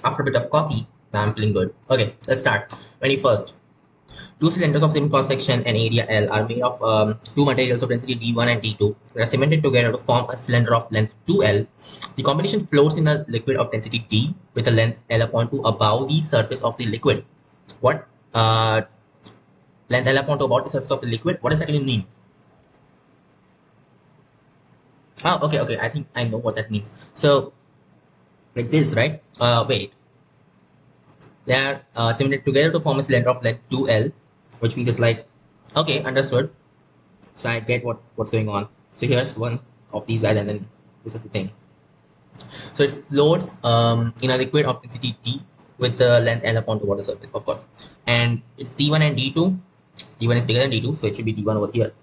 After a bit of coffee, I'm feeling good. Okay, let's start. 21st. Two cylinders of same cross section and area L are made of two materials of density D1 and D2. They are cemented together to form a cylinder of length 2L. The combination floats in a liquid of density D with a length L upon 2 above the surface of the liquid. What? Length L upon 2 about the surface of the liquid? What does that even mean? Oh, okay. I think I know what that means. So, like this, right? Wait. They are cemented together to form a cylinder of length 2L, which means it's like, okay, understood. So I get what's going on. So here's one of these guys, and then this is the thing. So it floats in a liquid of density D with the length L upon the water surface, of course. And it's D1 and D2. D1 is bigger than D2, so it should be D1 over here.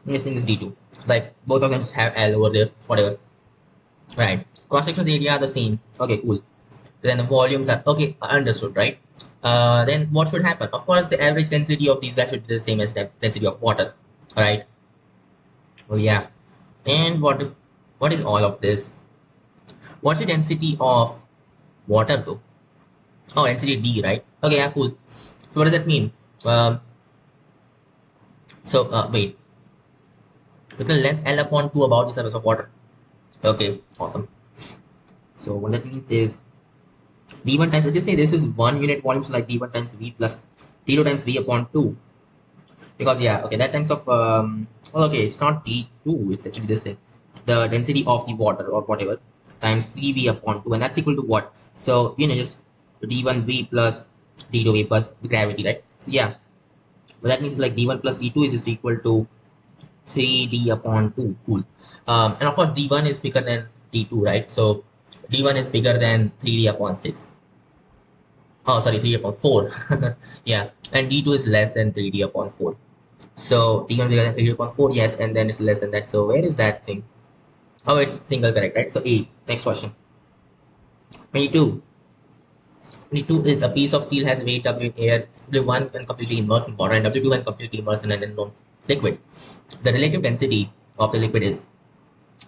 And this thing is D2. So like both of them just have L over there, whatever. Right. Cross sections area are the same. Okay, cool. Then the volumes are okay, understood, right? Then what should happen? Of course, the average density of these guys should be the same as the density of water. All right. Oh yeah. And what is all of this? What's the density of water though? Oh, density D, right? Okay, yeah, cool. So what does that mean? Um, wait, with the length L upon 2 about the surface of water. Okay, awesome. So what that means is D1 times, let's just say this is 1 unit volume, so like D1 times V plus D2 times V upon 2. Because yeah, okay, that times of, well, okay, it's not D2, it's actually this thing. The density of the water or whatever times 3V upon 2, and that's equal to what? So, just D1V plus D2V plus the gravity, right? So yeah, but that means like D1 plus D2 is just equal to 3D upon 2. Cool. And of course, D1 is bigger than D2, right? So D1 is bigger than 3D upon 6. Oh, sorry, 3D upon 4. Yeah, and D2 is less than 3D upon 4. So D1 bigger than 3D upon 4, yes, and then it's less than that. So where is that thing? Oh, it's single correct, right? So A. Next question. 22. 22 is a piece of steel has weight W in air, W1 when completely immersed in water, and W2 when completely immersed in an unknown liquid. The relative density of the liquid is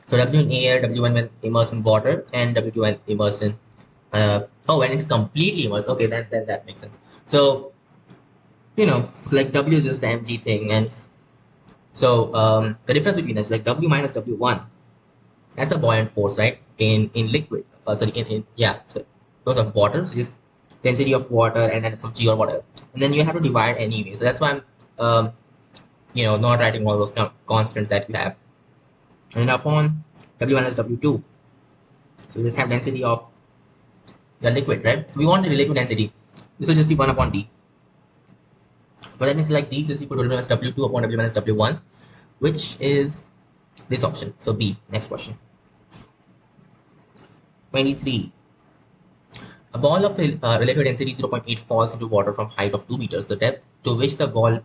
so W in air, W1 when immersed in water, and W2 when immersed in when it's completely immersed. Okay, then that makes sense. So so like W is just the mg thing, and so the difference between them is like W minus W1. That's the buoyant force, right? In liquid. So those are water, so just density of water, and then it's of G or whatever. And then you have to divide anyway. So that's why I'm not writing all those constants that you have. And upon W1 is W2. So we just have density of the liquid, right? So we want the relative density. This will just be 1 upon D. But that means like D is equal to W minus W2 upon W minus W1, which is this option. So B. Next question. 23. A ball of relative density 0.8 falls into water from height of 2 meters. The depth to which the ball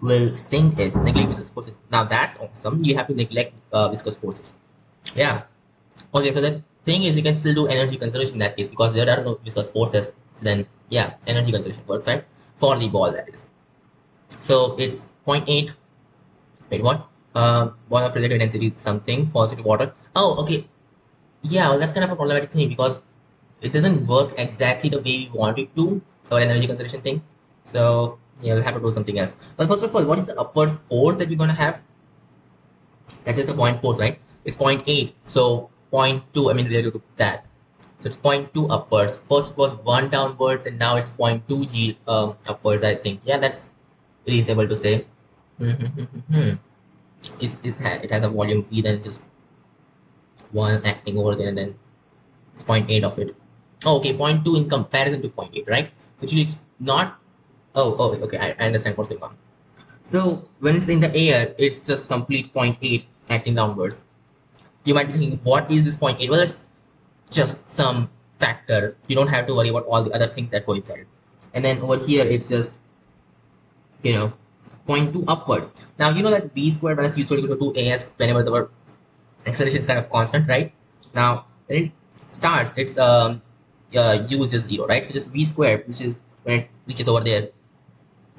will sink is neglect viscous forces. Now that's awesome. You have to neglect viscous forces. Yeah. Okay, so the thing is you can still do energy conservation in that case because there are no viscous forces. So then, yeah, energy conservation works, right? For the ball, that is. So it's 0.8. Wait, what? Ball of relative density something falls into water. Oh, okay. Yeah, well, that's kind of a problematic thing because it doesn't work exactly the way we want it to for an energy conservation thing. So yeah, we'll have to do something else. But first of all, what is the upward force that we're gonna have? That's just the point force, right? It's 0.8. So 0.2, I mean related to that. So it's 0.2 upwards. First was 1 downwards and now it's 0.2 G upwards, I think. Yeah, that's reasonable to say. It has a volume V, then just one acting over there, and then it's 0.8 of it. Oh, okay, 0.2 in comparison to 0.8, right? So actually it's not. Oh, okay, I understand what's going on. So when it's in the air, it's just complete 0.8 acting downwards. You might be thinking, what is this 0.8? Well, it's just some factor. You don't have to worry about all the other things that go inside it. And then over here, it's just, 0.2 upwards. Now, you know that v squared minus u squared equal to 2as whenever the acceleration is kind of constant, right? Now, when it starts, it's u is just 0, right? So just v squared, which is when it reaches over there,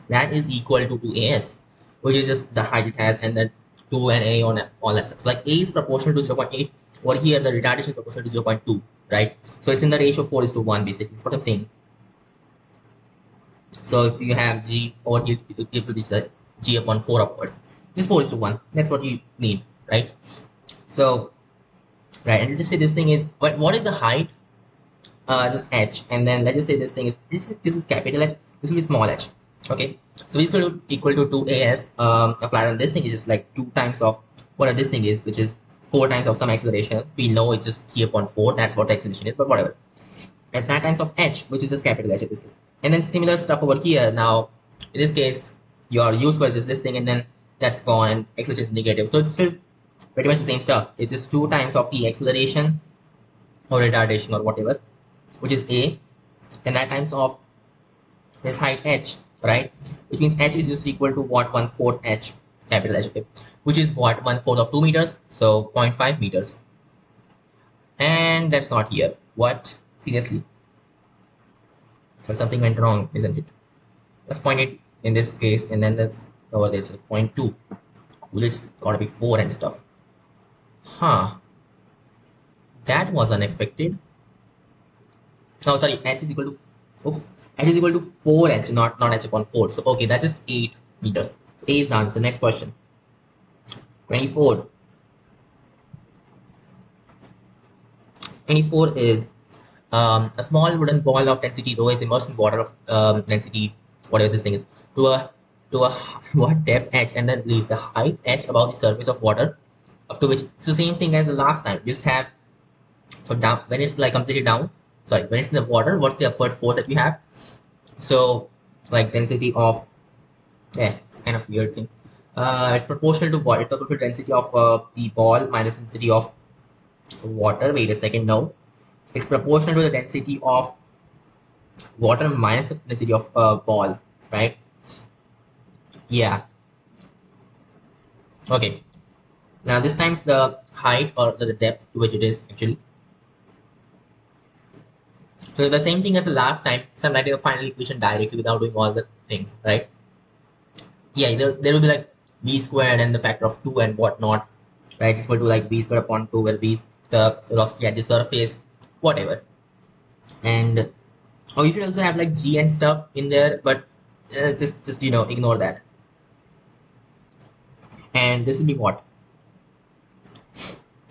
that is equal to 2as, which is just the height it has, and then 2 and a on all that stuff. So like a is proportional to 0.8. Over here, the retardation is proportional to 0.2. right? So it's in the ratio 4 is to 1, basically. That's what I'm saying. So if you have G over G, it will be like G upon 4 upwards. This 4 is to 1. That's what you need, right? So, right, and let's just say this thing is, what is the height? Just H, and then let's just say this thing is, this is capital H, this will be small h. Okay, so equal to 2as applied on this thing is just like 2 times of what this thing is, which is 4 times of some acceleration. We know it's just G upon 4, that's what the acceleration is, but whatever. And that times of h, which is just capital H in this case. And then similar stuff over here. Now, in this case, your u square is just this thing, and then that's gone, and acceleration is negative. So it's still pretty much the same stuff. It's just 2 times of the acceleration or retardation or whatever, which is a, and that times of this height h, right? Which means h is just equal to what, 1/4 h, capital H, okay? Which is what, 1/4 of 2 meters, so 0.5 meters. And that's not here. What? Seriously? So something went wrong, isn't it? Let's point it in this case, and then let's over there. So 0.2. Well, it's gotta be 4 and stuff. Huh. That was unexpected. Oh, sorry. H is equal to, oops. H is equal to 4h, not h upon 4. So okay, that's just 8 meters. So A is the answer. Next question. 24. 24 is a small wooden ball of density rho is immersed in water of density, whatever this thing is, to a what depth h, and then leaves the height h above the surface of water up to which. So same thing as the last time. Just have, so down when it's like completely down. Sorry, when it's in the water, what's the upward force that you have? So it's like density of, it's kind of weird thing. It's proportional to what? It's proportional to density of the ball minus density of water. Wait a second, no. It's proportional to the density of water minus the density of ball, right? Yeah. Okay. Now this times the height or the depth to which it is actually. So the same thing as the last time. So I'm writing a final equation directly without doing all the things, right? Yeah, there will be like v squared and the factor of 2 and whatnot, right? It's equal to like v squared upon 2, where v is the velocity at the surface, whatever. And oh, you should also have like g and stuff in there, but just ignore that. And this will be what?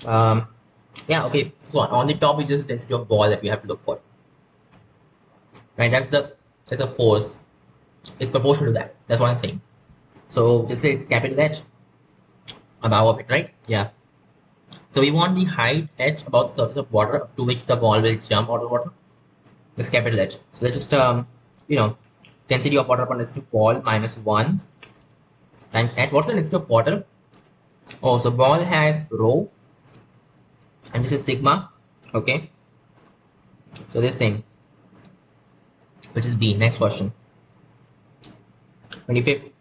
Yeah, okay. So on the top is just the density of ball that we have to look for, right? That's a force. It's proportional to that. That's what I'm saying. So just say it's capital H above of it, right? Yeah. So we want the height h above the surface of water up to which the ball will jump out of the water. This capital H. So that's just density of water upon density of ball minus 1 times h. What's the density of water? Oh, so ball has rho, and this is sigma. Okay. So this thing, which is B. Next question. 25th.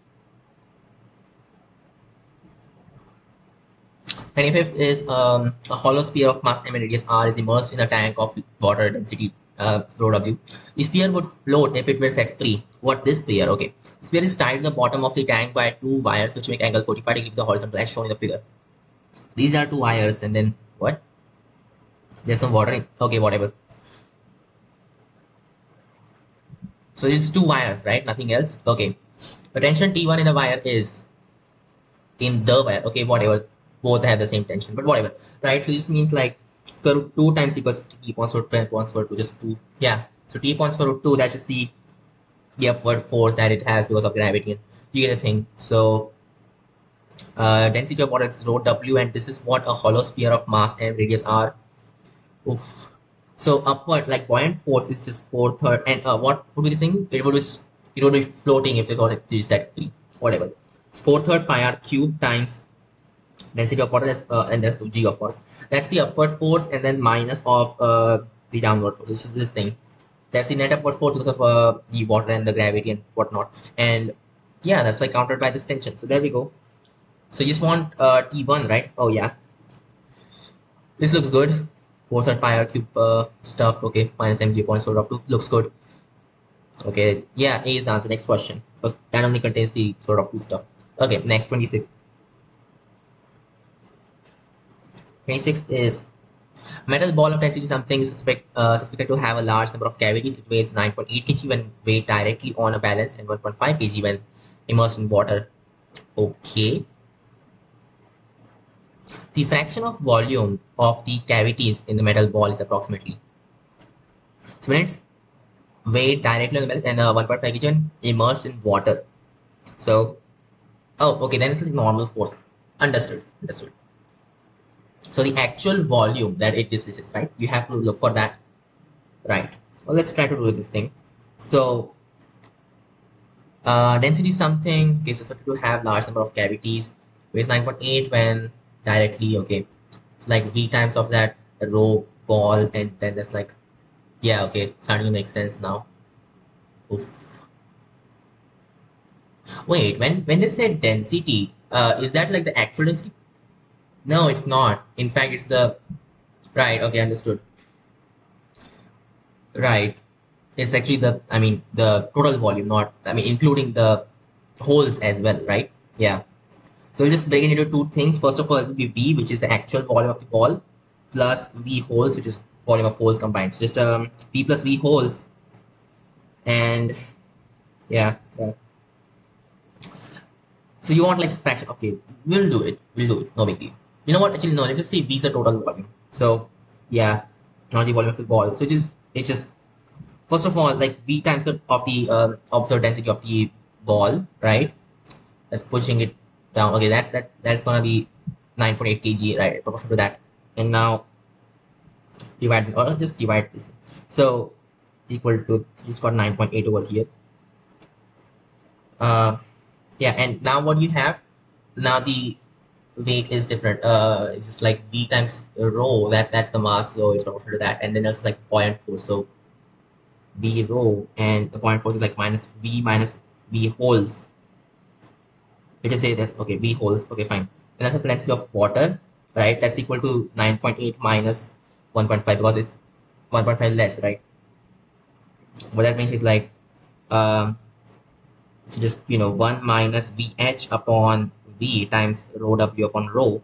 25th is a hollow sphere of mass m and radius r is immersed in a tank of water density rho w. The sphere would float if it were set free. What this sphere? Okay. The sphere is tied to the bottom of the tank by 2 wires which make angle 45 degrees with the horizontal as shown in the figure. These are 2 wires, and then what? There's some water in, okay, whatever. So it's 2 wires, right? Nothing else. Okay. The tension T1 in the wire is in the wire. Okay, whatever. Both have the same tension, but whatever. Right? So this means like square root 2 times t equals t upon square root 10 upon square root 2, just 2. Yeah. So t upon square root 2, that's just the upward force that it has because of gravity. And you get the thing. So density of water is rho w, and this is what a hollow sphere of mass m radius r. Oof. So upward, like buoyant force is just 4/3, and what would be the thing? It would be floating if it was set free. Whatever. It's 4/3 pi r cube times density of water is, and that's g, of course. That's the upward force, and then minus of the downward force. This is this thing. That's the net upward force because of the water and the gravity and whatnot. And yeah, that's like countered by this tension. So there we go. So you just want T1, right? Oh yeah. This looks good. 4/3 pi r cube stuff. Okay, minus mg upon square root of 2 looks good. Okay, yeah, A is the answer. Next question. Because that only contains the square root of 2 stuff. Okay, next 26. 26 is Metal ball of density something is suspected to have a large number of cavities. It weighs 9.8 kg when weighed directly on a balance and 1.5 kg when immersed in water. Okay. The fraction of volume of the cavities in the metal ball is approximately. So when it's weighed directly on the balance and 1.5 kg when immersed in water. So, oh, okay, then it's like normal force. Understood. Understood. So the actual volume that it displaces, right? You have to look for that, right? Well, let's try to do this thing. So density is something is expected to have large number of cavities. Weighs 9.8 when directly, okay. It's like V times of that rho ball, and then there's like, yeah, okay, starting to make sense now. Oof. Wait, when they said density, is that like the actual density? No, it's not. In fact, it's the right. Okay, understood. Right. It's actually the, I mean, the total volume, not, I mean, including the holes as well, right? Yeah. So we'll just break it into two things. First of all, it will be V, which is the actual volume of the ball, plus V holes, which is volume of holes combined. So just V plus V holes, and yeah. So you want like a fraction? Okay, we'll do it. We'll do it. No big deal. You know what? Actually, no. Let's just say V is the total volume. So yeah, not the volume of the ball. So it's just first of all like V times the of the observed density of the ball, right? That's pushing it down. Okay, that's gonna be 9.8 kg, right? Proportional to that. And now divide or just divide this. So equal to just got 9.8 over here. Uh, yeah, and now what you have now the weight is different. It's just like V times rho. That's the mass, so it's proportional to that. And then there's like buoyant force. So V rho and the buoyant force is like minus V holes. Let's just say that's okay. V holes. Okay, fine. And that's the density of water, right? That's equal to 9.8 minus 1.5 because it's 1.5 less, right? What that means is like um, so just 1 minus VH upon V times rho W upon rho.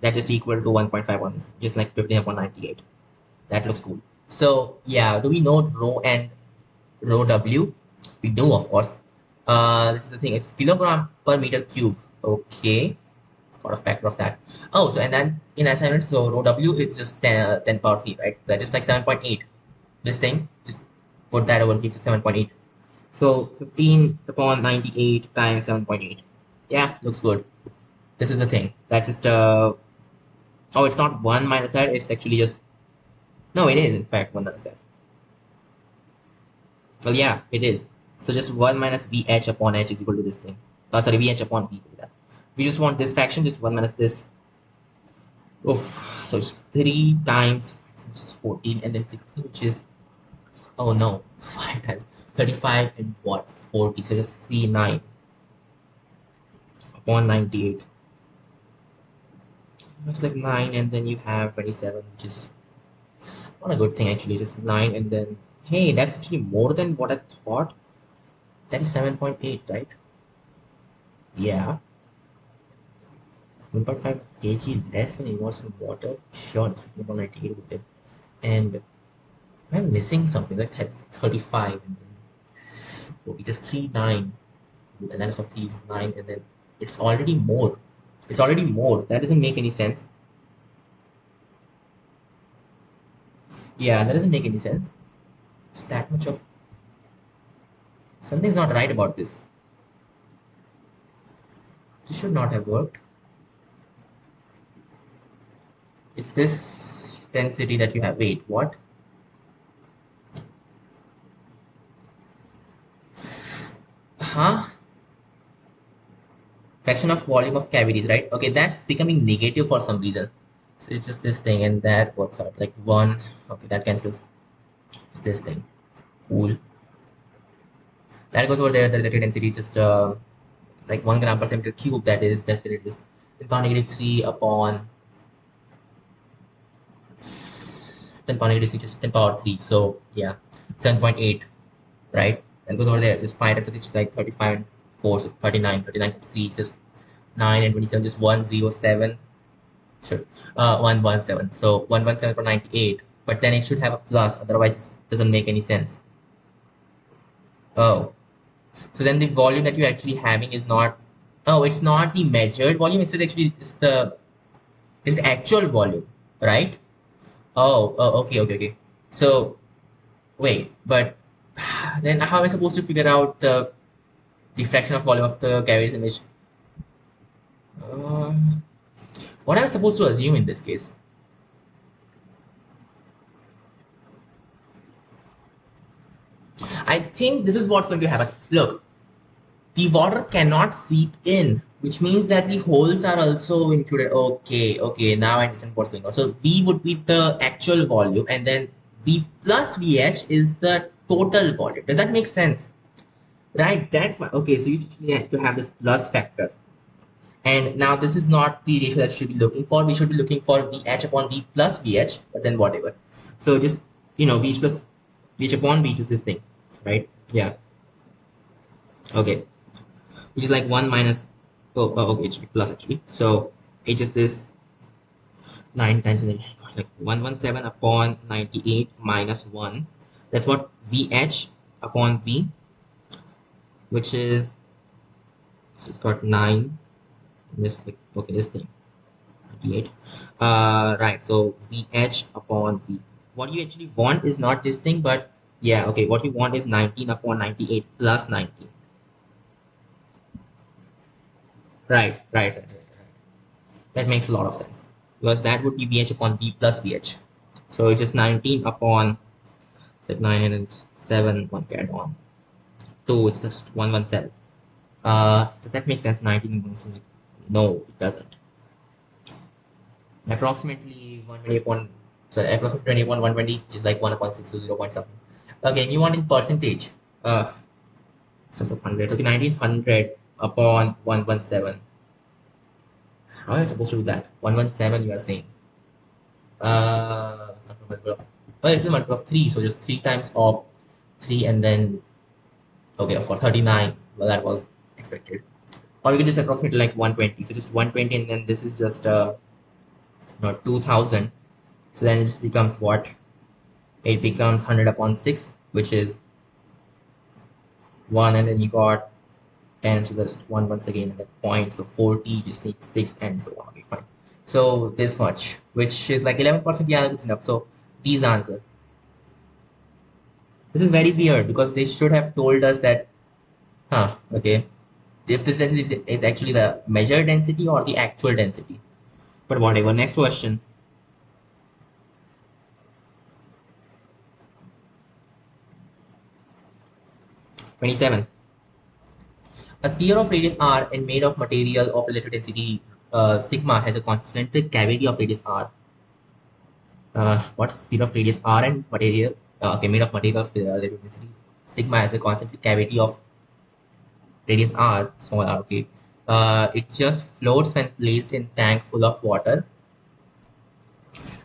That is equal to 1.5 on this, just like 15 upon 98. That looks cool. So yeah, do we know rho and rho W? We do, of course. This is the thing. It's kilogram per meter cube. Okay, it's got a factor of that. Oh, so and then in assignment, so rho W it's just 10 power 3, right? That is like 7.8. This thing, just put that over here, it's 7.8. So 15 upon 98 times 7.8. Yeah, looks good. This is the thing. That's just oh, it's not 1 minus that. It's actually just no. It is in fact 1 minus that. Well, yeah, it is. So just 1 minus VH upon H is equal to this thing. Sorry, VH upon V equal to that. We just want this fraction, just 1 minus this. Oof. So it's 3 times just 14 and then 16, which is oh no, 5 times 35 and what 40. So just 3 9 upon 98. It's like 9 and then you have 27, which is not a good thing actually. Just 9 and then hey, that's actually more than what I thought. That is 7.8, right? Yeah. 1.5 kg less when immersed in water. Sure, it's 15.98 with it. And I'm missing something like 35 and then 40, just 3 9. And then of 3 is 9 and then it's already more. It's already more. That doesn't make any sense. Yeah, that doesn't make any sense. It's that much of something's not right about this. This should not have worked. It's this density that you have. Wait, what? Huh? Fraction of volume of cavities, right? Okay, that's becoming negative for some reason. So it's just this thing, and that works out like 1. Okay, that cancels. It's this thing. Cool. That goes over there. The related density is just like 1 gram per centimeter cube. That is definitely just 10 power negative 3 upon 10 power negative 6, just 10 power 3. So yeah, 7.8, right? And goes over there. Just 5 times 6, it's like 35 and 4, so 39. 39 times 3 is just 9 and 27, just 107. Sure. 117. So 117 for 98, but then it should have a plus, otherwise it doesn't make any sense. Oh, so then the volume that you're actually having is not, oh, it's not the measured volume, it's the actual volume, right? Oh, okay, okay, okay. So wait, but then how am I supposed to figure out the fraction of volume of the cavity's image? Um, what am I supposed to assume in this case? I think this is what's going to happen. Look, the water cannot seep in, which means that the holes are also included. Okay, okay, now I understand what's going on. So V would be the actual volume, and then V plus VH is the total volume. Does that make sense? Right, that's why. Okay, so you need to have this plus factor. And now this is not the ratio that you should be looking for. We should be looking for VH upon V plus VH, but then whatever. So just, VH plus VH upon VH is this thing, right? Yeah. Okay. Which is like 1 minus, okay, it should be plus actually. So H is this 9 times, like 117 upon 98 minus 1. That's what VH upon V, which is, so it's got 9, just like, okay, this thing. 98. Right, so VH upon V. What you actually want is not this thing, but yeah, okay, what you want is 19 upon 98 plus 19. Right. That makes a lot of sense because that would be VH upon V plus VH. So it's just 19 upon, it's like 9 and 7, one carried on. 2, it's just 117. Does that make sense? 19, no, it doesn't. Approximately 120 upon, sorry, approximately 20 upon 120, which is like 1 upon 6 to 0 point something. Okay, and you want in percentage. Sums of 100. Okay, 1900 upon 117. How am I supposed to do that? 117, you are saying. It's not a multiple of, oh, it's a multiple of 3, so just 3 times of 3 and then, okay, of course, 39. Well, that was expected. Or we can just approximate like 120. So just 120 and then this is just 2000. So then it just becomes what? It becomes 100 upon 6, which is 1, and then you got 10, so just 1 once again, and then point, so 40, just need 6, and so on. Okay, fine. So this much, which is like 11%. Yeah, that's enough. So D's answer. This is very weird because they should have told us that, okay, if this density is actually the measured density or the actual density. But whatever. Next question. 27. A sphere of radius r and made of material of relative density sigma has a concentric cavity of radius r. What sphere of radius r and material, okay, made of material of relative density sigma has a concentric cavity of radius r, small r. Okay, it just floats when placed in tank full of water.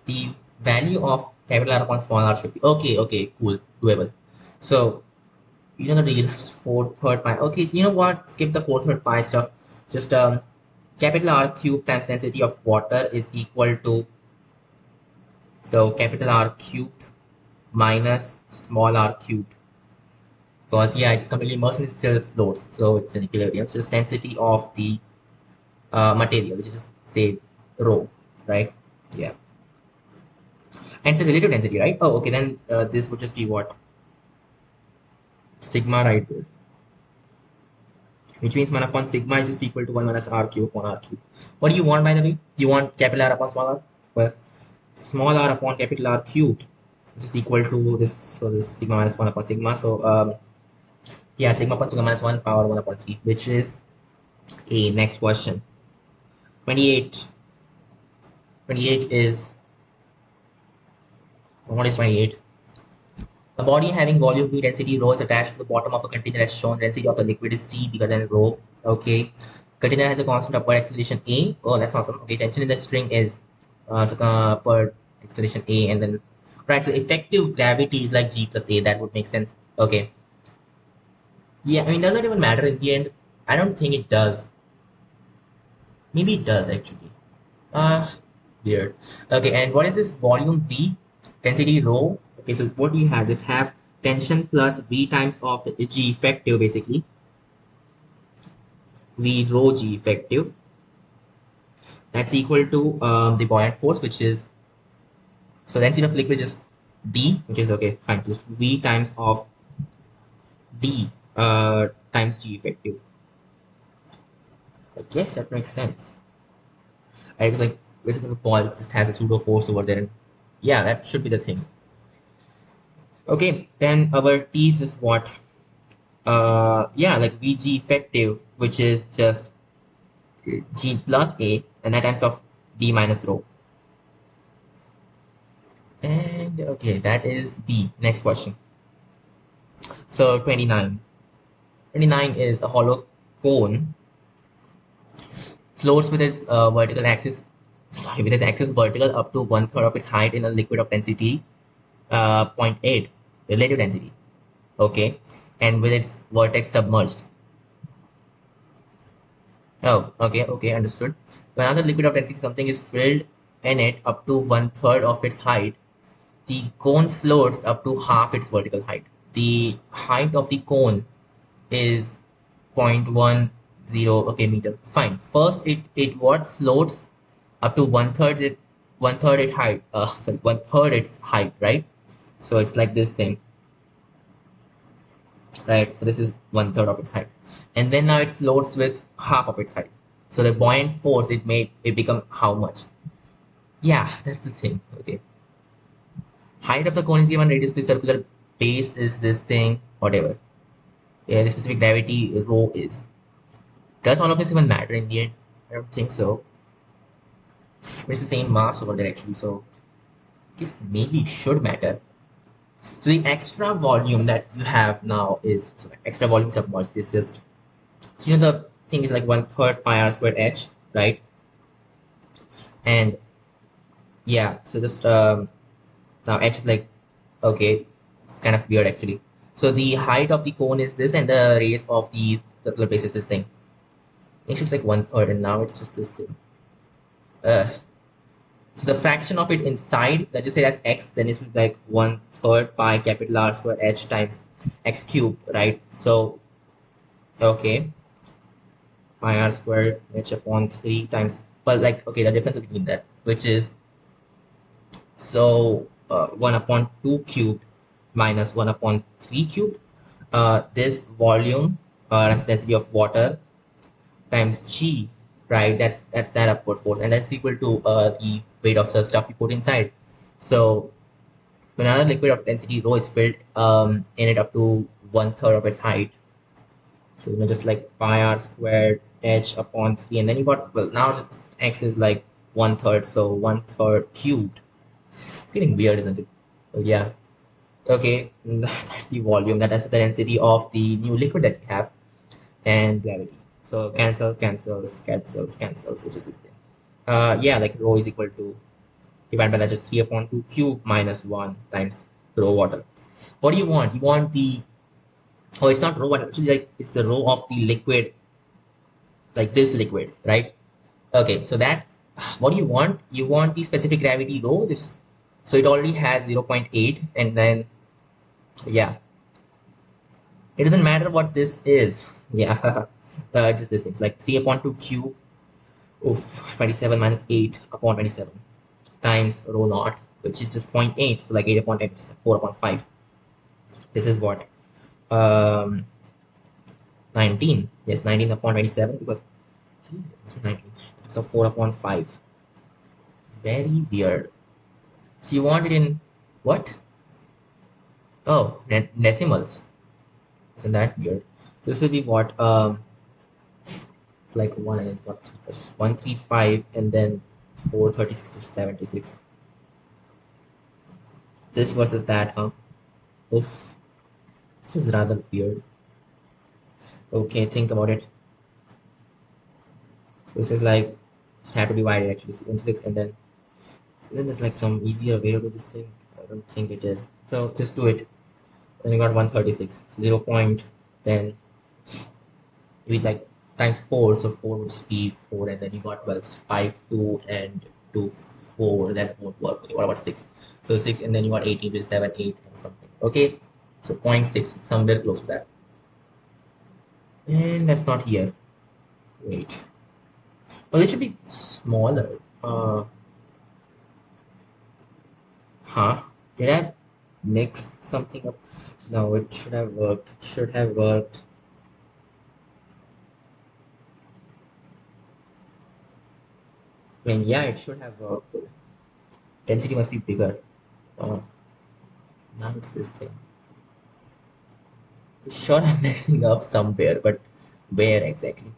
The value of capital R upon small r should be, okay, okay, cool, doable. So you know the deal, just fourth third pi. Okay, you know what, skip the fourth third pi stuff. Just capital R cubed times density of water is equal to, so capital R cubed minus small r cubed, because yeah, it's completely immersed in still floats, so it's an equilibrium. So it's density of the material, which is just say rho, right? Yeah, and it's a relative density, right? Oh, okay, then this would just be what, sigma right there, which means 1 upon sigma is just equal to 1 minus r cube upon r cube. What do you want, by the way? You want capital R upon small r? Well, small r upon capital R cubed, which is equal to this, so this sigma minus 1 upon sigma. So yeah, sigma upon sigma minus 1 power 1 upon 3, which is a next question. 28. 28 is, what is 28? A body having volume V density rho is attached to the bottom of a container as shown. Density of the liquid is T bigger than rho. Okay. Container has a constant upward acceleration A. Oh, that's awesome. Okay, tension in the string is upward acceleration A, and then right. So effective gravity is like G plus A. That would make sense. Okay. Yeah, I mean, does that even matter in the end? I don't think it does. Maybe it does actually. Uh, Weird. Okay, and what is this volume V? Density rho. Okay, so what do you have? Just have tension plus V times of the G effective basically. V rho G effective. That's equal to the buoyant force, which is, so density of liquid is D, which is okay, fine. Just V times of D times G effective. I guess that makes sense. Right? It's like basically the ball just has a pseudo force over there. And yeah, that should be the thing. Okay, then our T is just what? Yeah, like VG effective, which is just G plus A, and that times of D minus rho. And okay, that is B. Next question. So 29. 29 is a hollow cone floats with its vertical axis, sorry, with its axis vertical up to one third of its height in a liquid of density zero point 0.8 relative density. Okay, and with its vertex submerged. Oh, okay, understood. When another liquid of density something is filled in it up to one third of its height, the cone floats up to half its vertical height. The height of the cone is 0.10, okay, meter. Fine. First, it what floats up to one third its height. Sorry, one third its height, right? So it's like this thing, right? So this is one third of its height, and then now it floats with half of its height. So the buoyant force it made it become how much? Yeah, that's the thing. Okay, height of the cone is given, radius of the circular base is this thing, whatever. Yeah, the specific gravity rho is. Does all of this even matter in the end? I don't think so. It's the same mass over there actually, so I guess maybe it should matter. So the extra volume that you have now is, so extra volume submerged is just, so you know the thing is like one third pi r squared h, right? And yeah, so just now h is like, okay, it's kind of weird actually. So the height of the cone is this, and the radius of the circular base is this thing. It's just like one third, and now it's just this thing. Uh, so the fraction of it inside, let's just say that's x, then it's like one third pi capital R square h times x cubed, right? So okay, pi r squared h upon 3 times, but like okay, the difference between that, which is, so 1 upon 2 cubed minus 1 upon 3 cubed. This volume, that's density of water times g, right? That's that upward force, and that's equal to the weight of the stuff you put inside. So when another liquid of density rho is filled in it up to one third of its height, so just like pi r squared h upon 3, and then you got, well, now just x is like one third, so one third cubed. It's getting weird, isn't it? So yeah, okay, that's the volume, that is the density of the new liquid that we have, and gravity. So cancels. It's just this thing. Yeah, like rho is equal to, divided by that, just 3 upon 2 cube minus 1 times rho water. What do you want? You want the, oh, it's not rho water, actually, like it's the rho of the liquid, like this liquid, right? Okay, so that, what do you want? You want the specific gravity rho, this is, so it already has 0 0.8, and then yeah, it doesn't matter what this is. Yeah, just this thing. It's like 3 upon 2 cube, oof, 27 minus 8 upon 27 times rho naught, which is just 0.8. So like 8 upon 10, which is 4 upon 5. This is what? Um, 19. Yes, 19 upon 27, because it's 19. So 4 upon 5. Very weird. So you want it in what? Oh, decimals. Isn't that weird? So this will be what? It's like 1 and what? 135 and then 436 to 76. This versus that, huh? Oof. This is rather weird. Okay, think about it. So this is like, just have to divide it actually. 76, and then, so then there's like some easier way to do this thing. I don't think it is. So just do it. Then you got 136. So 0 point, then maybe like times 4. So 4 would be 4, and then you got, well, 5, 2, and 2. 4, that won't work. Okay, what about 6? So 6, and then you got 18, which is 7, 8, and something. Okay, so 0.6, somewhere close to that. And that's not here. Wait. Oh, this should be smaller. Huh? Did I mix something up? No, it should have worked. It should have worked. I mean, yeah, it should have worked. Density must be bigger. Uh, Now it's this thing. Sure, I'm messing up somewhere, but where exactly?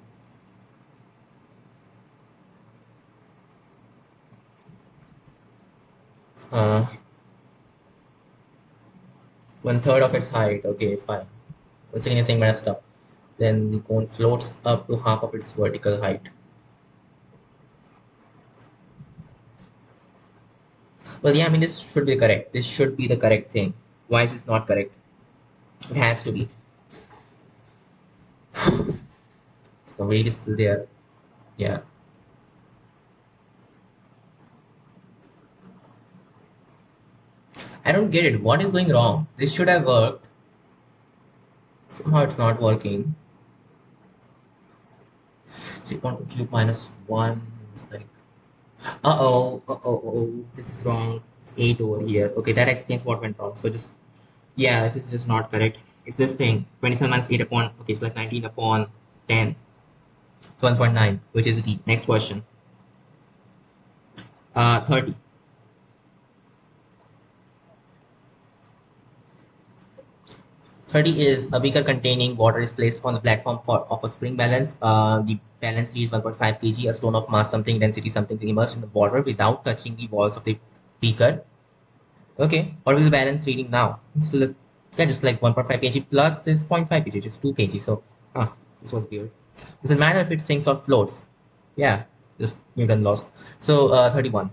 Uh, 1/3 of its height. Okay, fine. Once again, you're saying might have stopped. Then the cone floats up to half of its vertical height. Well, yeah, I mean, this should be correct. This should be the correct thing. Why is this not correct? It has to be. So weight is still there. Yeah. I don't get it. What is going wrong? This should have worked. Somehow it's not working. 3.2 cube minus 1 is like, this is wrong. It's 8 over here. Okay, that explains what went wrong. So just, yeah, this is just not correct. It's this thing. 27 minus 8 upon, okay, it's like 19 upon 10. So 1.9, which is D. Next question. 30. 30 is a beaker containing water is placed on the platform for of a spring balance. The balance needs 1.5 kg, a stone of mass something, density something immersed in the water without touching the walls of the beaker. Okay, what will the balance reading now? It's still, yeah, just like 1.5 kg plus this 0.5 kg, which is 2 kg. So, this was weird. Doesn't matter if it sinks or floats. Yeah, just Newton laws. So, 31.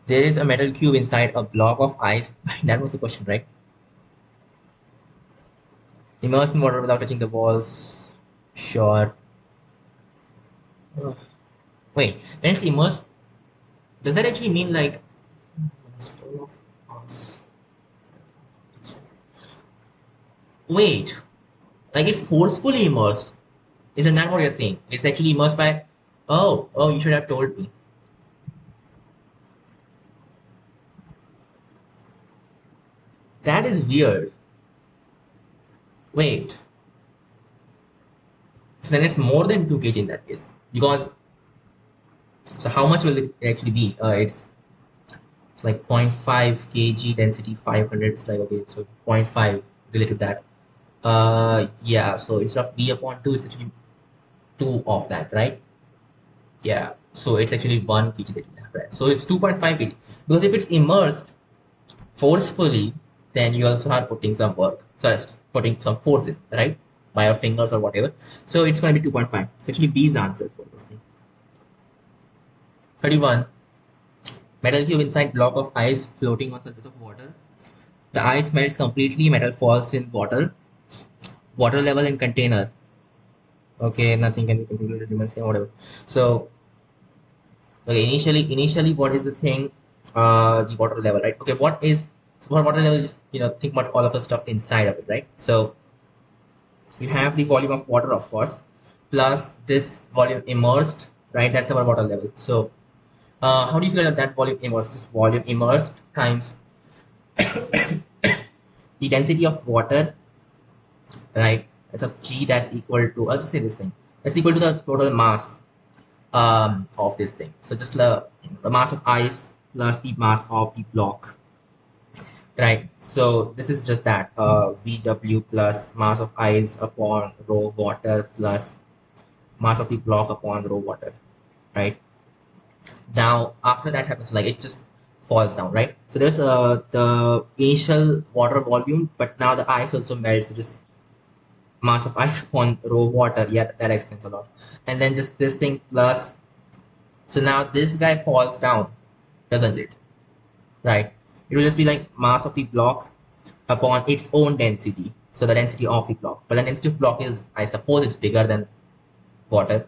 There is a metal cube inside a block of ice. That was the question, right? Immerse in water without touching the walls. Sure. Ugh. Wait, when it's immersed, does that actually mean like wait, like it's forcefully immersed? Isn't that what you're saying? It's actually immersed by oh, you should have told me. That is weird. Wait. So then it's more than 2 kg in that case. Because so how much will it actually be? It's like 0.5 kg density 500. It's like okay, so 0.5 related to that. Yeah, so instead of v upon 2, it's actually 2 of that, right? Yeah, so it's actually 1 kg that you have, right? So it's 2.5 kg. Because if it's immersed forcefully, then you also are putting some work. So it's putting some force in, right? By your fingers or whatever. So it's going to be 2.5. So actually B is the answer for this thing. 31. Metal cube inside block of ice floating on surface of water. The ice melts completely, metal falls in water. Water level in container. Okay, nothing can be computed, whatever. So okay, initially, what is the thing? The water level, right? Okay, what is so water level? Just think about all of the stuff inside of it, right? So you have the volume of water, of course, plus this volume immersed, right? That's our water level. So how do you figure out that volume immersed? Just volume immersed times the density of water, right? That's a G that's equal to. I'll just say this thing. That's equal to the total mass of this thing. So just the mass of ice plus the mass of the block, right? So this is just that VW plus mass of ice upon rho water plus mass of the block upon rho water, right? Now after that happens, like it just falls down, right? So there's the initial water volume, but now the ice also melts. So just mass of ice upon rho water, yeah, that explains a lot. And then just this thing plus. So now this guy falls down, doesn't it? Right? It will just be like mass of the block upon its own density. So the density of the block. But the density of block is, I suppose, it's bigger than water.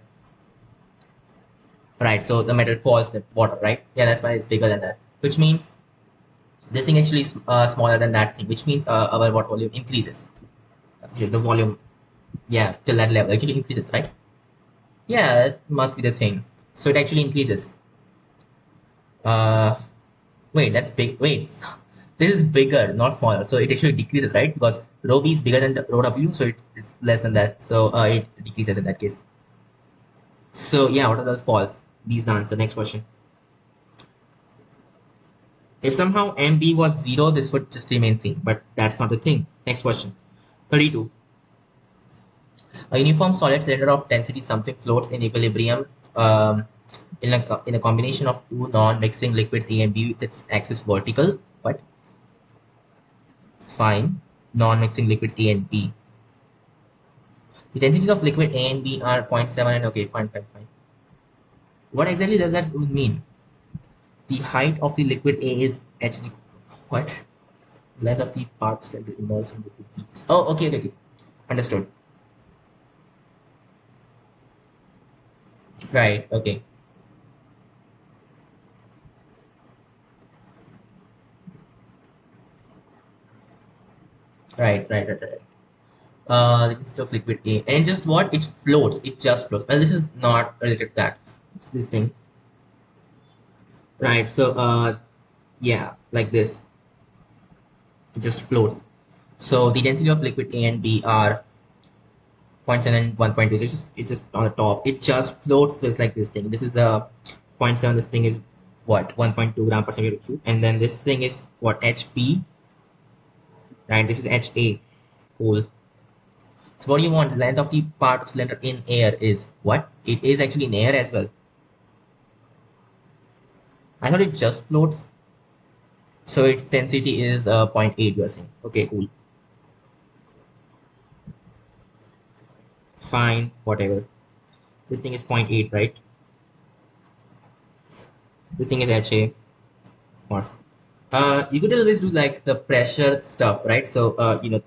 right? So the metal falls in the water, right? Yeah, that's why it's bigger than that. Which means this thing actually is smaller than that thing. Which means our water volume increases. Actually, the volume, yeah, till that level actually increases, right? Yeah, that must be the thing. So it actually increases. Uh, Wait, that's big. Wait, this is bigger, not smaller. So it actually decreases, right? Because rho v is bigger than the rho w, so it's less than that. So it decreases in that case. So yeah, what are those false? B is the answer. Next question. If somehow MB was zero, this would just remain same, but that's not the thing. Next question. 32. A uniform solid cylinder of density something floats in equilibrium in a combination of two non-mixing liquids A and B with its axis vertical. What? Fine. Non-mixing liquids A and B. The densities of liquid A and B are zero point 0.7 and okay, fine, fine, fine. What exactly does that mean? The height of the liquid A is h is what? Length of the parts that immerse in liquid B. Oh, okay, okay, okay. Understood. Right, okay. Right. The density of liquid A. And just what? It floats. It just floats. Well, this is not related to that. It's this thing. Right, so yeah, like this. It just floats. So the density of liquid A and B are zero point 0.7 and 1.2. It's just on the top. It just floats just like this thing. This is a zero point 0.7. This thing is what? 1.2 gram per centimeter cube. And then this thing is what? HP. Right? This is HA. Cool. So what do you want? Length of the part of cylinder in air is what? It is actually in air as well. I thought it just floats. So its density is zero point 0.8, you're saying. Okay, cool. Fine, whatever. This thing is zero point 0.8, right? This thing is HA, of course. You could always do like the pressure stuff, right? So,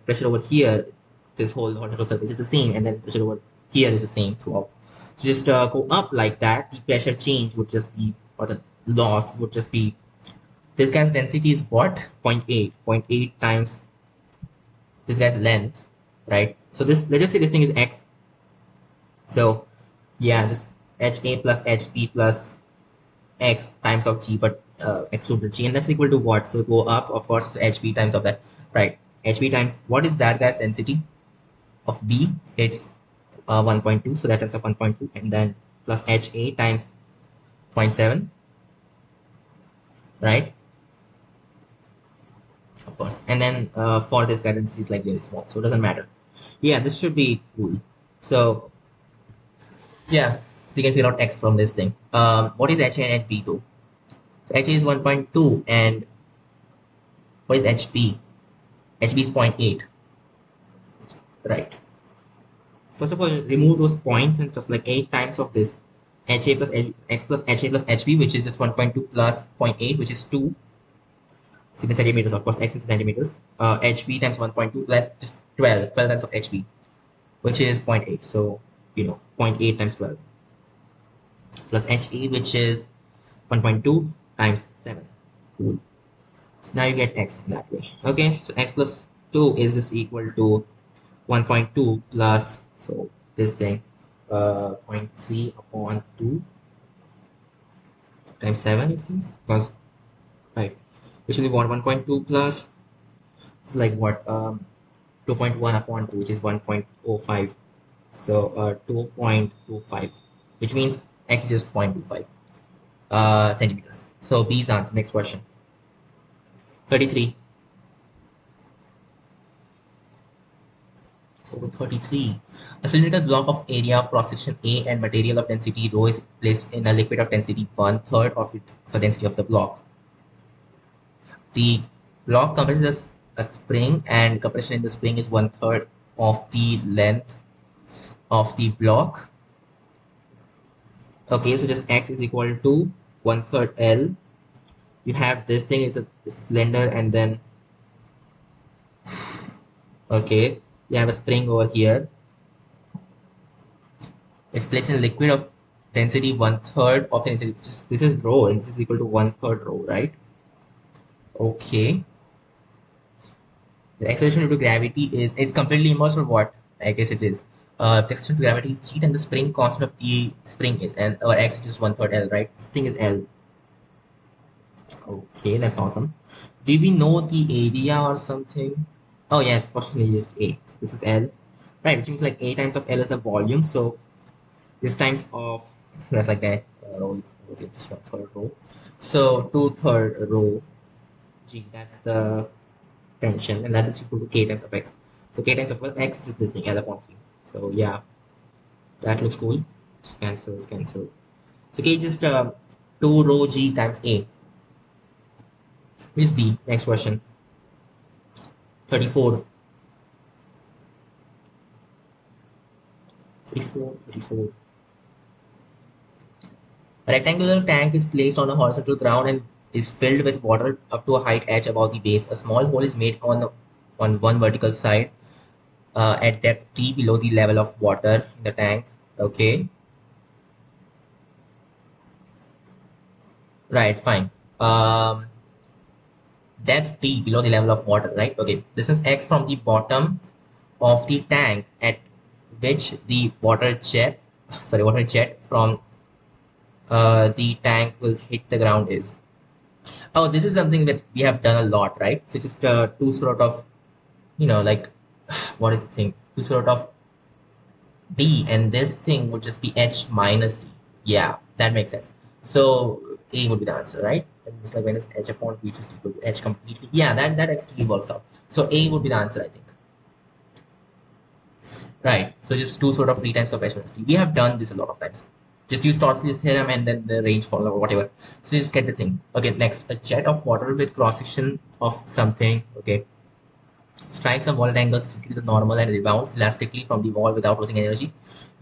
pressure over here, this whole horizontal surface is the same, and then pressure over here is the same throughout. So just go up like that. The pressure change would just be, or the loss would just be, this guy's density is what? 0.8. 0.8 times this guy's length, right? So this, let's just say this thing is X. So yeah, just HA plus HP plus X times of G, but excluded G, and that's equal to what? So go up, of course, HB times of that, right? HB times, what is that guy's density of B? It's 1.2, so that is of 1.2, and then plus HA times zero point 0.7, right? Of course. And then for this guy, density is like really small, so it doesn't matter. Yeah, this should be cool. So yeah, so you can figure out X from this thing. What is HA and HB though? So HA is 1.2, and what is HB? HB is zero point 0.8, right? First of all, remove those points and stuff like 8 times of this HA plus X plus HA plus HB, which is just 1.2 plus zero point 0.8, which is 2. So in centimeters, of course, X is centimeters. HB times 1.2, that's just 12 times of HB, which is zero point 0.8. So, 0.8 times 12 plus HA, which is 1.2 times 7. Cool. So now you get X that way. Okay, so X plus 2 is just equal to 1.2 plus, so this thing, zero point 0.3 upon 2 times 7, it seems, because, right, usually want 1.2 plus, it's like what, 2.1 upon 2, which is 1.05, so 2.25, which means X is just 0.25 centimeters. So B's answer. Next question. 33. So with 33, a cylindrical block of area of cross-section A and material of density rho is placed in a liquid of density 1/3 of the density of the block. The block compresses a spring, and compression in the spring is 1/3 of the length of the block. Okay, so just X is equal to 1/3 L. You have this thing is a cylinder, and then okay, you have a spring over here. It's placed in a liquid of density one third of the density. This is rho, and this is equal to one third rho, right? Okay. The acceleration due to gravity is it's completely immersed or what? I guess it is. The acceleration to gravity is g, and the spring constant of the spring is, and our x is just one third L, right? This thing is L. Okay, that's awesome. Do we know the area or something? Oh yes, question is just A. So this is L, right? Which means like A times of L is the volume. So this times of that's like that row is okay, just one third row. So two third row G. That's the tension, and that is equal to K times of X. So K times of X is just this thing L upon 3. So yeah, that looks cool. Just cancels, cancels. So K just 2 rho G times A. Which is B. Next question. 34. 34, 34. A rectangular tank is placed on a horizontal ground and is filled with water up to a height h above the base. A small hole is made on one vertical side at depth t below the level of water in the tank. Okay, right, fine. Um, Depth t below the level of water, right? Okay, distance x from the bottom of the tank at which the water jet from the tank will hit the ground is. Oh, this is something that we have done a lot, right? So just two sort of, like, what is the thing? Two sort of D, and this thing would just be H minus D. Yeah, that makes sense. So A would be the answer, right? And it's like when it's H upon B just equal to H completely. Yeah, that actually works out. So A would be the answer, I think. Right. So just two sort of three times of H minus D. We have done this a lot of times. Just use Torsius theorem and then the range formula or whatever. So just get the thing. Okay, next. A jet of water with cross section of something. Okay. Strikes a wall at angles to the normal and rebounds elastically from the wall without losing energy.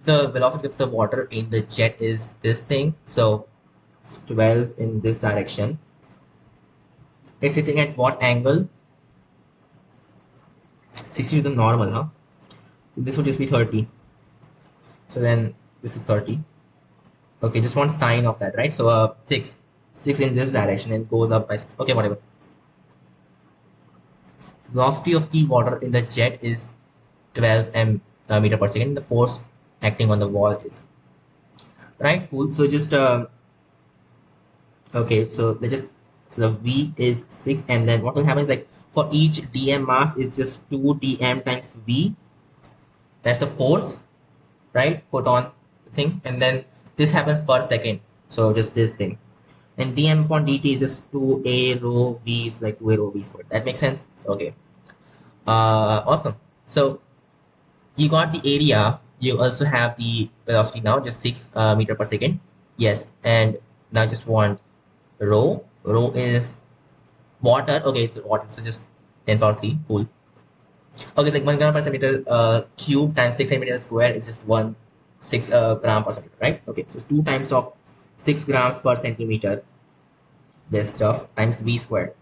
The velocity of the water in the jet is this thing. So 12 in this direction. It's hitting at what angle? 60 to the normal, huh? So this would just be 30. So then this is 30. Okay, just one sine of that, right? So 6 in this direction and goes up by 6. Okay, whatever. Velocity of the water in the jet is 12 meter per second. The force acting on the wall is right. Cool. So just okay. So they just so the V is 6, and then what will happen is like for each dm mass is just 2 dm times V. That's the force, right? Put on the thing, and then this happens per second. So just this thing. And dm upon dt is just 2a rho v is like 2a rho v squared. That makes sense? Okay. Awesome. So you got the area. You also have the velocity now, just 6 meter per second. Yes. And now just want rho. Rho is water. Okay, it's water. So just 10 power 3. Cool. Okay, it's like 1 gram per centimeter cube times 6 centimeters square is just 6 gram per centimeter, right? Okay, so it's 2 times of 6 grams per centimeter this stuff times v squared,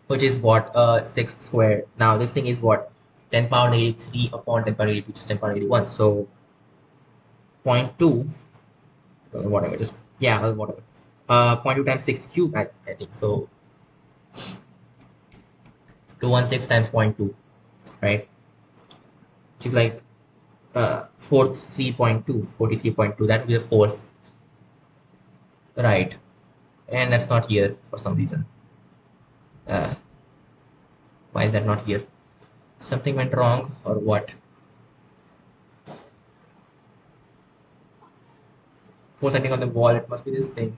which is what 6 squared. Now this thing is what 10 power negative 3 upon 10 power negative 2, which is 10 power negative 1. So zero point 0.2 whatever, just yeah, well, whatever, 0.2 times 6 cube, I think so. 216 times zero point 0.2, right, which is like 43.2, 43.2. That would be the force, right? And that's not here for some reason. uh, why is that not here? Something went wrong or what? For setting on the wall, it must be this thing.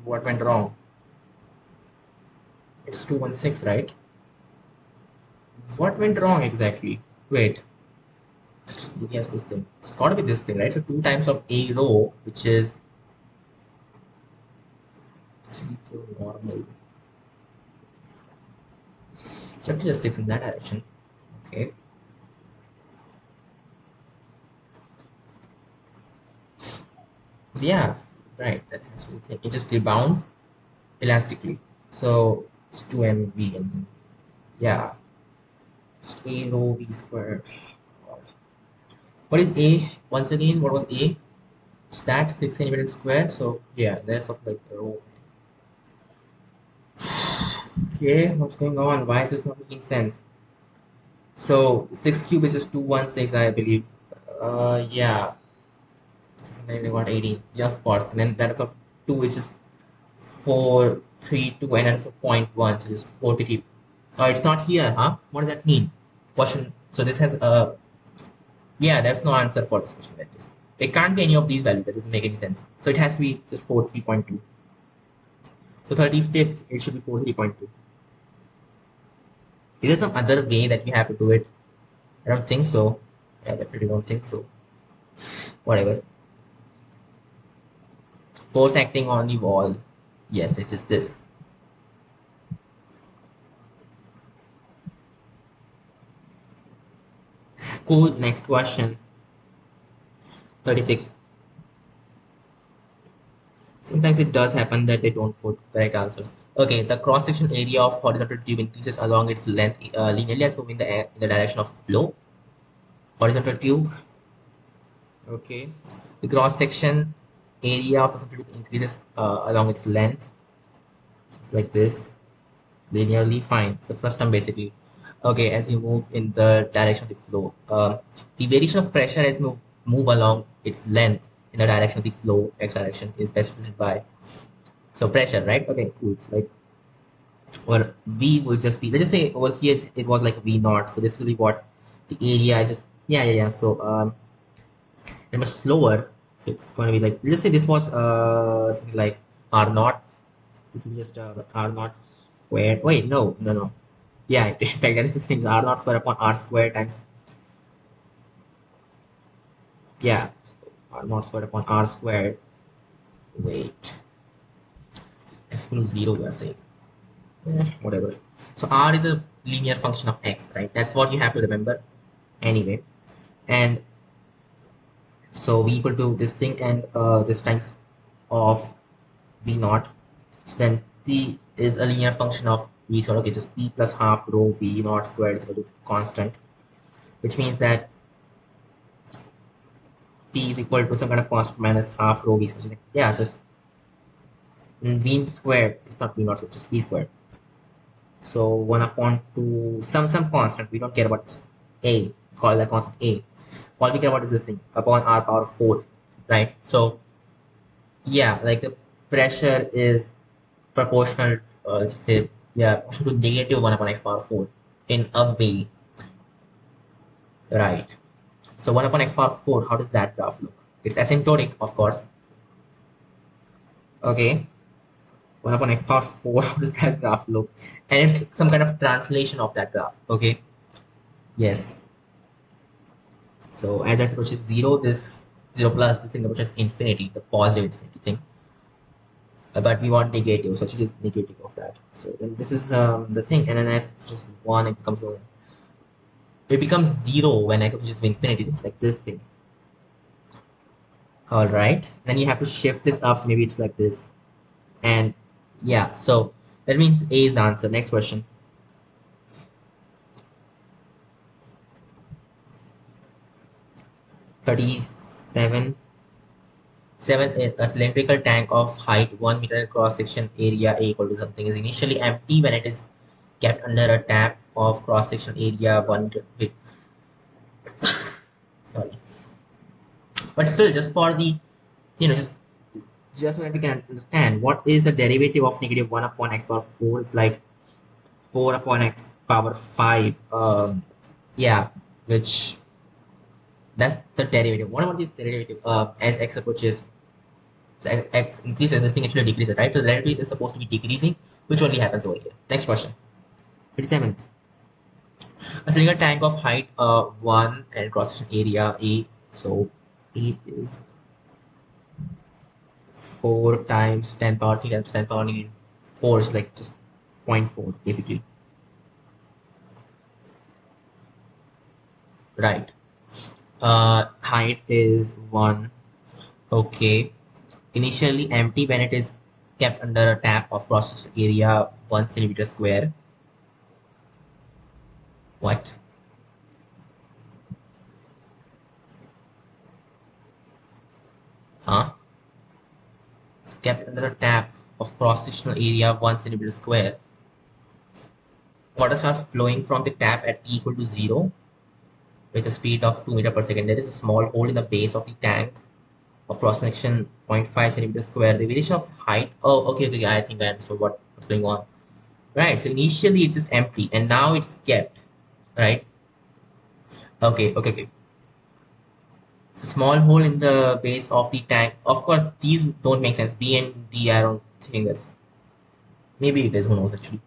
What went wrong? It's 216, right? What went wrong exactly? Wait. Yes, this thing. It's got to be this thing, right? So 2 times of a rho, which is 3 to normal. So I have to just 6 in that direction. Okay. Yeah, right. That has to be the thing. It just rebounds elastically. So it's 2 mv, and yeah, just a rho v squared. What is a? Once again, what was a? Is that 6 centimeters square? So yeah, that's of like oh. Okay, what's going on? Why is this not making sense? So 6 cube is just 216, I believe. Yeah, 6 and then we got 18. Yeah, of course. And then that is of 2 is just 432, and that's a point 0.1, so just 43. Oh, it's not here, huh? What does that mean? Question. So this has a yeah. There's no answer for this question like this. It can't be any of these values. That doesn't make any sense. So it has to be just 43.2. So 35th, it should be 43.2. Is there some other way that we have to do it? I don't think so. I definitely don't think so. Whatever. Force acting on the wall. Yes, it's just this. Cool. Next question. 36. Sometimes it does happen that they don't put correct answers. Okay, the cross-section area of horizontal tube increases along its length linearly as moving in the direction of flow. Horizontal tube. Okay. The cross-section area of horizontal tube increases along its length. It's like this. Linearly, fine. It's the first term basically. Okay, as you move in the direction of the flow. The variation of pressure as move along its length in the direction of the flow, x direction, is best represented by so pressure, right? Okay, cool. It's like or V will just be, let's just say over here it was like V naught. So this will be what the area is just, yeah. So it was slower. So it's going to be like, let's say this was something like R naught. This will be just R naught squared. Wait, no. Yeah, in fact, that is the thing. R naught squared upon R squared times, yeah, so R naught squared upon R squared. Wait, x equals 0, you are saying. Whatever. So R is a linear function of x, right? That's what you have to remember anyway. And so v equal to this thing and this times of v naught. So then p is a linear function of v sort. Okay, just p plus half rho v naught squared is equal to constant, which means that p is equal to some kind of constant minus half rho v squared. Yeah, it's just v squared. It's not v naught, so it's just v squared. So 1 upon 2, some constant. We don't care about a. Call that constant a. All we care about is this thing upon r power 4, right? So yeah, like the pressure is proportional, just say, yeah, proportional to negative 1 upon x power 4 in a way, right? So 1 upon x power 4, how does that graph look? It's asymptotic, of course. Okay, 1 upon x power 4, how does that graph look? And it's some kind of translation of that graph, okay? Yes. So as x approaches 0, this 0 plus, this thing approaches infinity, the positive infinity thing. But we want negative, so it is negative of that. So then this is the thing, and then as just 1, it becomes 0 when x approaches infinity. It's like this thing. All right, then you have to shift this up, so maybe it's like this, and yeah, so that means A is the answer. Next question. 37. 7, a cylindrical tank of height 1 meter cross section area A equal to something is initially empty when it is kept under a tap of cross section area 1 meter. Wait, sorry, but still, just for the, just so that we can understand what is the derivative of negative 1 upon x power 4. It's like 4 upon x power 5. Yeah, which that's the derivative. What about this derivative? As x approaches, so as x increases, this thing actually decreases, right? So the derivative is supposed to be decreasing, which only happens over here. Next question. 57th. A cylinder tank of height 1 and cross section area A. So A is 4 times 10 power 3 times 10 power negative 4 is like just 0.4 basically. Right. Height is 1. Okay. Initially empty when it is kept under a tap of cross area 1 centimeter square. What? Huh? It's kept under a tap of cross-sectional area 1 centimeter square. Water starts flowing from the tap at t equal to 0 with a speed of 2 meter per second. There is a small hole in the base of the tank of cross-section 0.5 centimeter square. The variation of height. Oh, okay. I think I understood what's going on. Right. So initially it's just empty, and now it's kept. Right. Okay. It's a small hole in the base of the tank. Of course, these don't make sense. B and D, I don't think that's. Maybe it is. Who knows actually.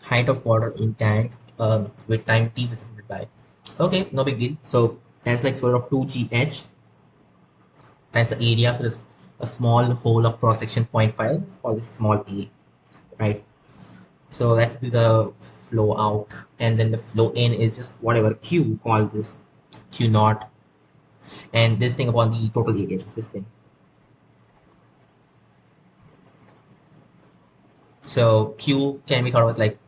Height of water in tank with time t specified by. Okay, no big deal. So that's like sort of 2gh. That's the area. So there's a small hole of cross section 0.5 for this small a, right? So that will be the flow out, and then the flow in is just whatever q, call this q naught, and this thing upon the total area, just this thing. So q can be thought of as like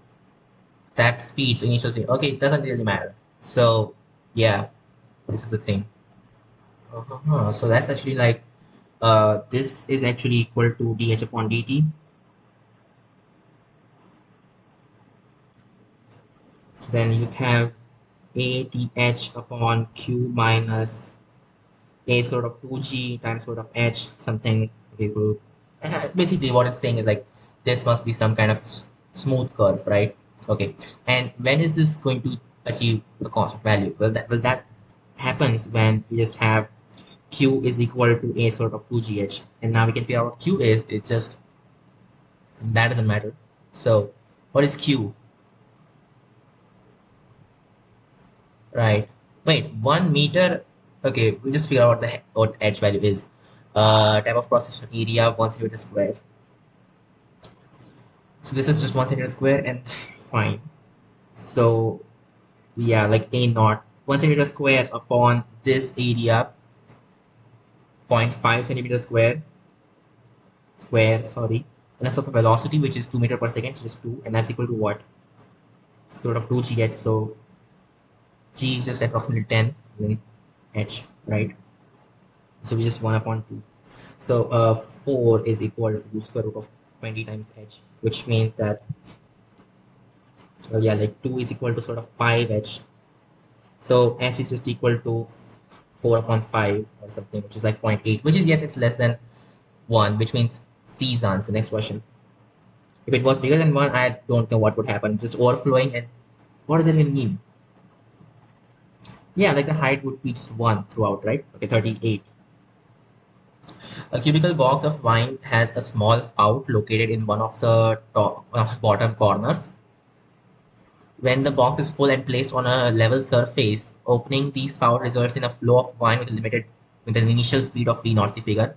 that speed, so initial thing. Okay, it doesn't really matter. So yeah, this is the thing. So that's actually like this is actually equal to dh upon dt. So then you just have a dh upon q minus a square root of 2g times square root of h something. Okay, basically what it's saying is like this must be some kind of smooth curve, right? Okay, and when is this going to achieve the constant value? Well, that happens when you just have q is equal to a square root of 2gh, and now we can figure out what q is. It's just that doesn't matter. So what is q? Right. Wait, 1 meter. Okay, we just figure out what edge value is. Type of cross-section area 1 centimeter square. So this is just 1 centimeter square, and fine. So yeah, like a naught 1 centimeter square upon this area 0.5 centimeter square. Sorry, and that's of the velocity, which is 2 meter per second, so just 2, and that's equal to what? Square root of 2gh. So g is just approximately 10, and then h, right? So we just 1 upon 2. So 4 is equal to square root of 20 times h, which means that yeah, like 2 is equal to sort of 5h. So h is just equal to 4 upon 5 or something, which is like 0.8, which is, yes, it's less than 1, which means C is the answer. Next question. If it was bigger than 1, I don't know what would happen. Just overflowing, and what does that even mean? Yeah, like the height would be just 1 throughout, right? Okay, 38. A cubical box of wine has a small spout located in one of the bottom corners. When the box is full and placed on a level surface, opening the spout results in a flow of wine with an initial speed of V naught. See figure.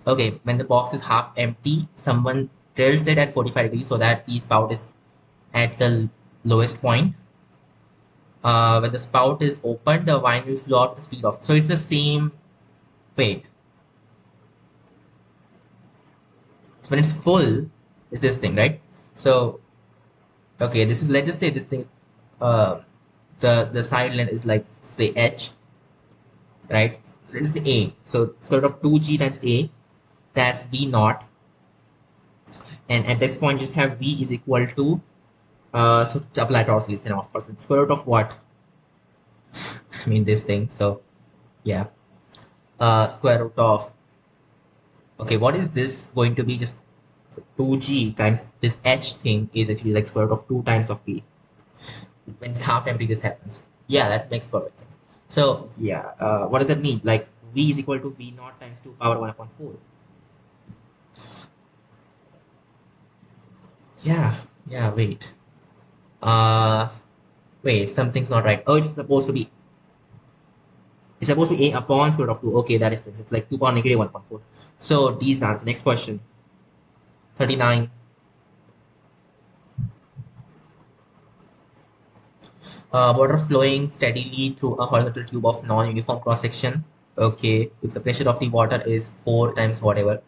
Okay, when the box is half empty, someone tilts it at 45 degrees so that the spout is at the lowest point. When the spout is opened, the wine will flow out at the speed of. So it's the same. Wait. So when it's full, it's this thing, right? So okay, this is, let's just say this thing, uh, the side length is like say h, right? This is a. So square root of 2g times a, that's v naught, and at this point just have v is equal to so to apply Torsley's theorem, of course, the square root of what? I mean this thing. So yeah, square root of, okay, what is this going to be? Just 2g times this h thing is actually like square root of 2 times of v. When it's half empty, this happens. Yeah, that makes perfect sense. So yeah, what does that mean? Like v is equal to v naught times 2 power 1 upon 4. Yeah, uh wait, something's not right. Oh, it's supposed to be a upon square root of 2. Okay, that is this. It's like 2 power negative 1 upon 4. So D is the answer. Next question. 39. Water flowing steadily through a horizontal tube of non-uniform cross-section. Okay, if the pressure of the water is 4 times whatever,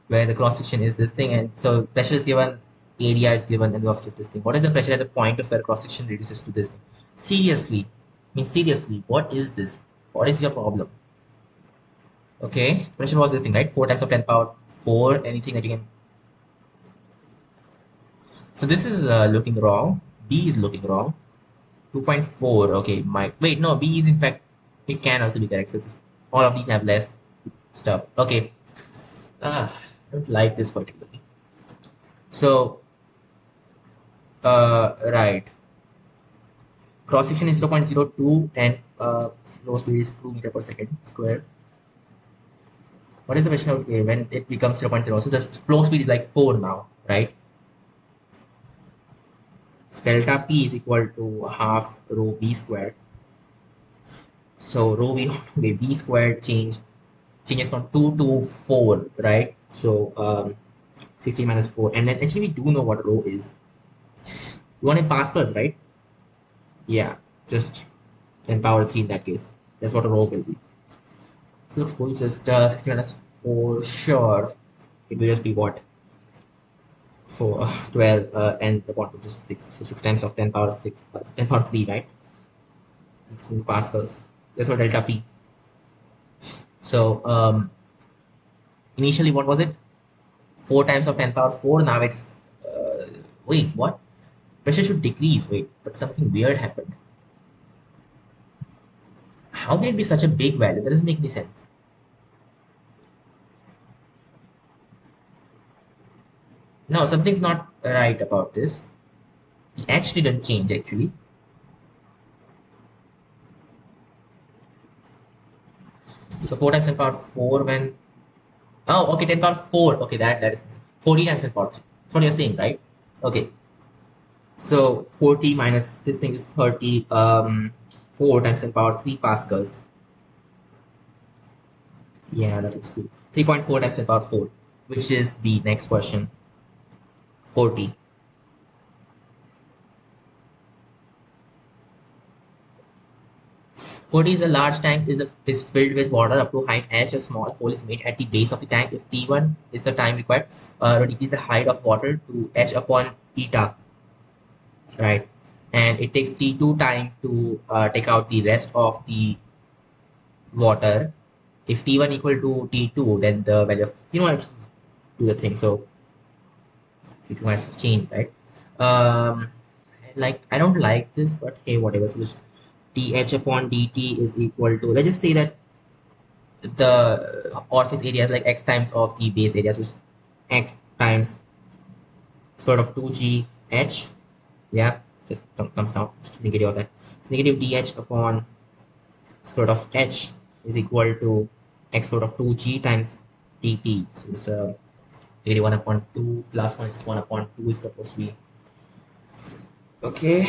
where the cross-section is this thing, and so pressure is given, area is given, and velocity of this thing. What is the pressure at the point of where cross-section reduces to this thing? Seriously, I mean seriously, what is this? What is your problem? Okay, question was this thing, right? 4 times of 10 power 4, anything that you can. So this is looking wrong. B is looking wrong. 2.4, okay, wait, no, B is in fact, it can also be correct. So all of these have less stuff. Okay, I don't like this particularly. So, right, cross section is 0.02 and flow speed is 2 meter per second square. What is the question of okay, when it becomes 0.0? So the flow speed is like 4 now, right? So delta P is equal to half rho V squared. So rho V naught, okay, V squared changes from 2 to 4, right? So 16 minus 4. And then actually we do know what rho is. You want in Pascals, right? Yeah, just 10 power 3 in that case. That's what a rho will be. This looks cool. Just 16 minus 4, sure. It will just be what? 4, 12, and the bottom just 6. So 6 times of 10 power 6 plus 10 power 3, right? It's in Pascals. That's what delta P. So initially, what was it? 4 times of 10 power 4. Now it's. Wait, what? Pressure should decrease. Wait, but something weird happened. How can it be such a big value? That doesn't make any sense. No, something's not right about this. The H didn't change actually. So 4 times 10 power 4 when. Oh, okay, 10 power 4. Okay, that is 40 times 10 power 3. That's what you're saying, right? Okay. So 40 minus this thing is 30. 4 times 10 power 3 pascals. Yeah, that looks cool. 3.4 times 10 power 4, which is the next question. 40. 40 is a large tank is filled with water up to height h. A small hole is made at the base of the tank. If T1 is the time required to decrease the height of water to h upon eta, right? And it takes T2 time to take out the rest of the water. If T1 equal to T2, then the value of, let's do the thing. So T2 has to change, right? Um, like, I don't like this, but hey, whatever. So just dh upon dt is equal to, let's just say that the orifice area is like x times of the base area, so it's x times sort of 2g h. Yeah, just comes down, just negative of that. So negative dh upon square root of h is equal to x square root of 2g times dt. So it's negative 1 upon 2 plus 1 is just 1 upon 2 is supposed to be okay.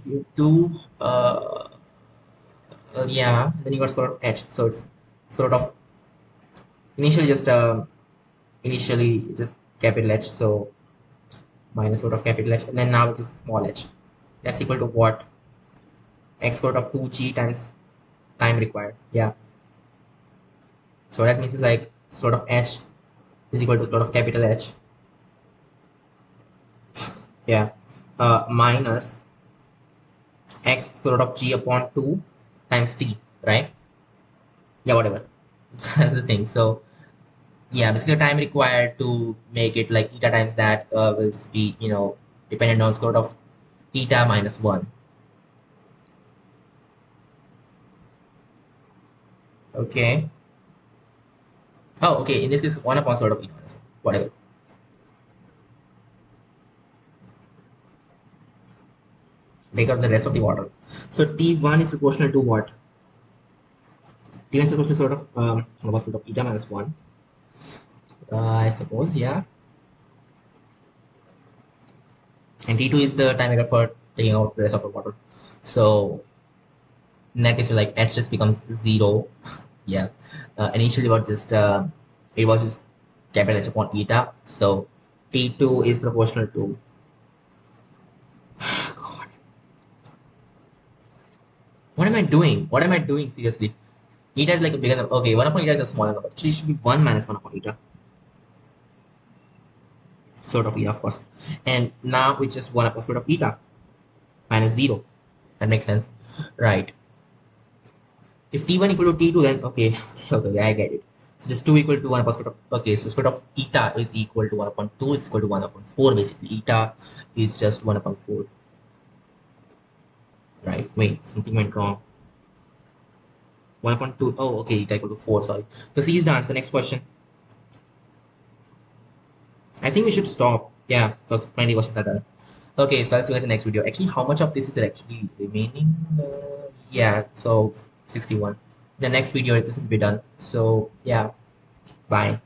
You 2 yeah, then you got square root of h, so it's square root of initially just capital H, so minus root of capital H, and then now it is small h. That's equal to what? X square root of 2g times time required. Yeah. So that means it's like sort of h is equal to sort of capital H. Yeah. Minus x square root of g upon 2 times t, right? Yeah, whatever. That's the thing. So yeah, basically the time required to make it like eta times that will just be, dependent on square root of eta minus 1. Okay. Oh, okay. In this case, 1 upon square root of eta minus 1. Whatever. Take out the rest of the water. So T1 is proportional to what? T1 is proportional to sort of sort of eta minus 1. I suppose, yeah. And T2 is the time required for taking out the rest of the water. So in that case, like H just becomes 0. Yeah. Initially, it was just capital H upon eta. So T2 is proportional to. God, what am I doing? What am I doing? Seriously, eta is like a bigger number. Okay, 1 upon eta is a smaller number. So it should be 1 minus 1 upon eta. Sort of eta, of course. And now it's just 1 upon square root of eta minus 0. That makes sense, right? If T1 equal to T2, then okay, okay, I get it. So just 2 equal to 1 upon square root of, okay, so square root of eta is equal to 1 upon 2, it's equal to 1 upon 4 basically. Eta is just 1 upon 4, right? Wait, something went wrong. 1 upon 2, oh, okay, eta equal to 4, sorry. So C is the answer. Next question. I think we should stop. Yeah, because 20 questions are done. Okay, so I'll see you guys in the next video. Actually, how much of this is actually remaining? Yeah, so 61. The next video, this will be done. So, yeah, bye.